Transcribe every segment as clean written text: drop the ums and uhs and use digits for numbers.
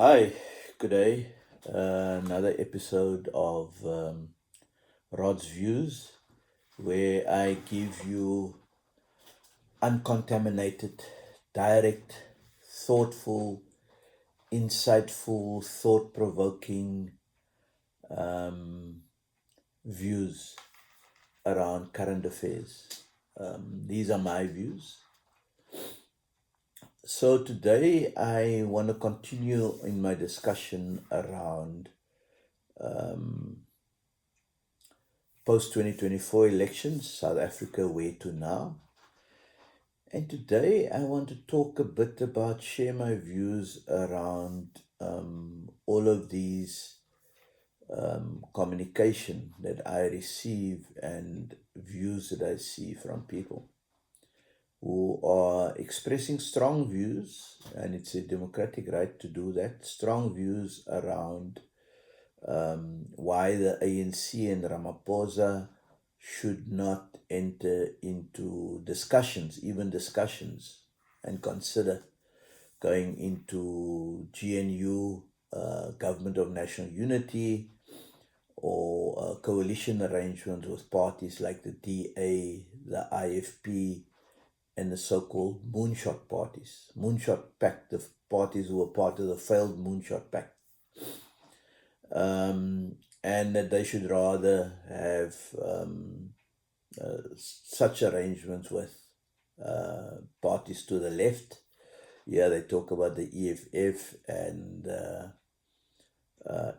Hi, good day. Another episode of Rod's Views, where I give you uncontaminated, direct, thoughtful, insightful, thought provoking views around current affairs. These are my views. So today I want to continue in my discussion around post 2024 elections, South Africa, where to now. And today I want to talk a bit about, share my views around all of these communication that I receive and views that I see from people who are expressing strong views, and it's a democratic right to do that, strong views around why the ANC and Ramaphosa should not enter into discussions, even discussions, and consider going into GNU, Government of National Unity, or coalition arrangements with parties like the DA, the IFP, and the so-called Moonshot parties. Moonshot Pact, the parties who were part of the failed Moonshot Pact. And that they should rather have such arrangements with parties to the left. Yeah, they talk about the EFF and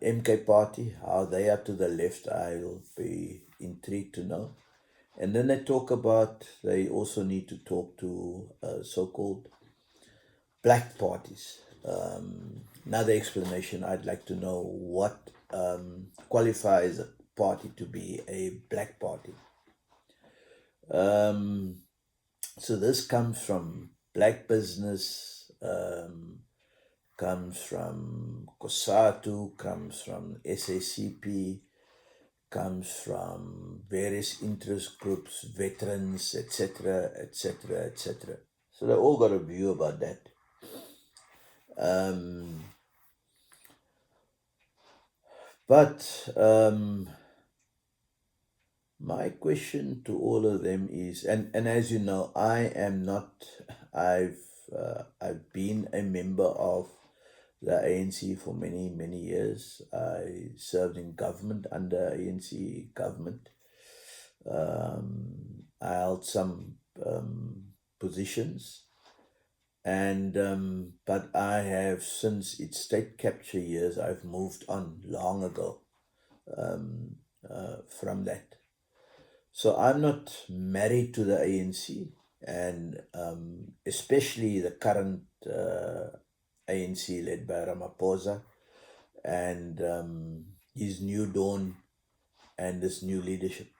MK party, how they are to the left. I'll be intrigued to know. And then they talk about, they also need to talk to so-called black parties. Another explanation, I'd like to know what qualifies a party to be a black party. So this comes from black business, comes from COSATU, comes from SACP, comes from various interest groups, veterans, etc., etc., etc. So they all got a view about that. But my question to all of them is, and as you know, I am not, I've been a member of the ANC for many, many years. I served in government under ANC government. I held some positions, and but I have, since its state capture years, I've moved on long ago from that. So I'm not married to the ANC, and especially the current ANC led by Ramaphosa and his new dawn and this new leadership.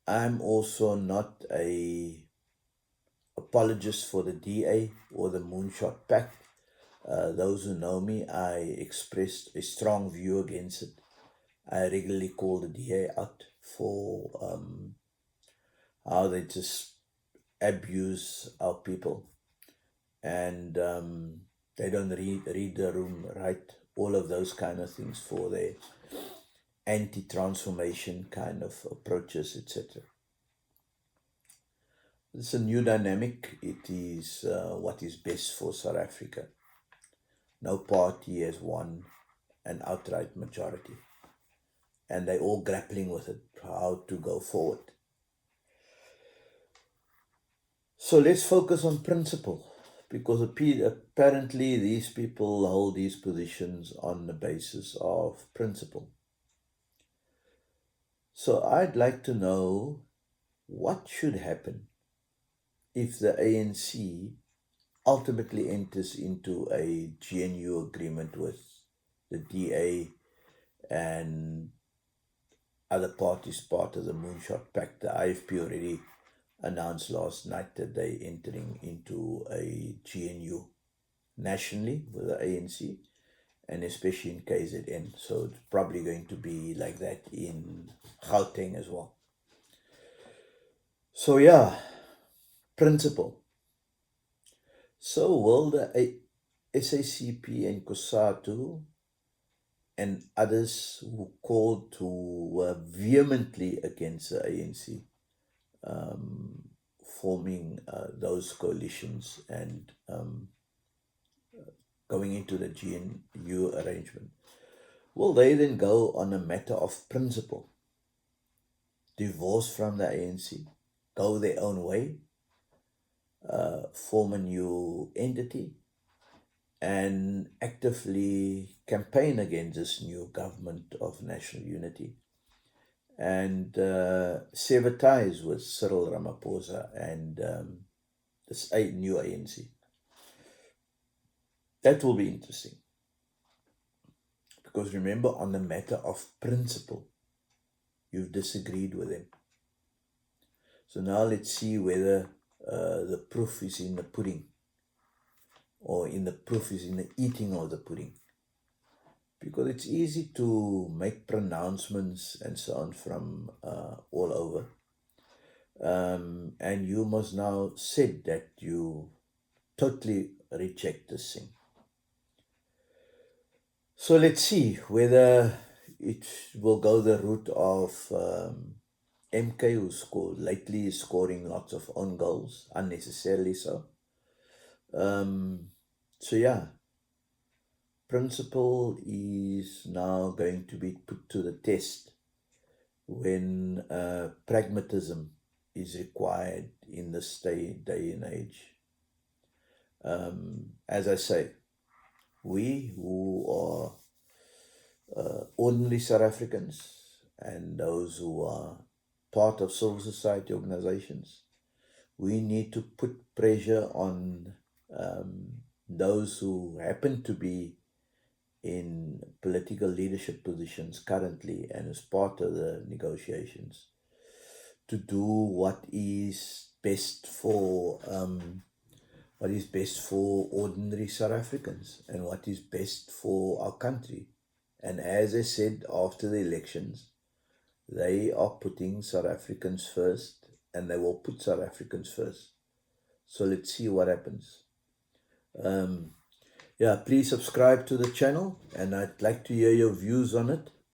I'm also not a apologist for the DA or the Moonshot Pact. Those who know me, I expressed a strong view against it. I regularly call the DA out for how they just abuse our people, and they don't read the room right, all of those kind of things for their anti-transformation kind of approaches, etc. It's a new dynamic. It is what is best for South Africa. No party has won an outright majority, and they're all grappling with it, how to go forward. So let's focus on principle, because apparently these people hold these positions on the basis of principle. So I'd like to know what should happen if the ANC ultimately enters into a GNU agreement with the DA and other parties part of the Moonshot Pact. The IFP already announced last night that they're entering into a GNU nationally with the ANC, and especially in KZN. So it's probably going to be like that in Gauteng as well. So yeah, principle. So will the SACP and COSATU and others who called to were vehemently against the ANC, um, forming those coalitions and going into the GNU arrangement. Will they then go on a matter of principle, divorce from the ANC, go their own way, form a new entity, and actively campaign against this new government of national unity and sever ties with Cyril Ramaphosa and this new ANC? That will be interesting because remember, on the matter of principle, you've disagreed with them. So now let's see whether the proof is in the pudding or in the proof is in the eating of the pudding. Because it's easy to make pronouncements and so on from all over. And you must now say that you totally reject this thing. So let's see whether it will go the route of MK, lately is scoring lots of own goals, unnecessarily so. So yeah, principle is now going to be put to the test when pragmatism is required in this day and age. As I say, we who are ordinary South Africans and those who are part of civil society organizations, we need to put pressure on those who happen to be in political leadership positions currently and as part of the negotiations to do what is best for ordinary South Africans and what is best for our country. And as I said, after the elections, they are putting South Africans first, and they will put South Africans first. So let's see what happens. Yeah, please subscribe to the channel, and I'd like to hear your views on it.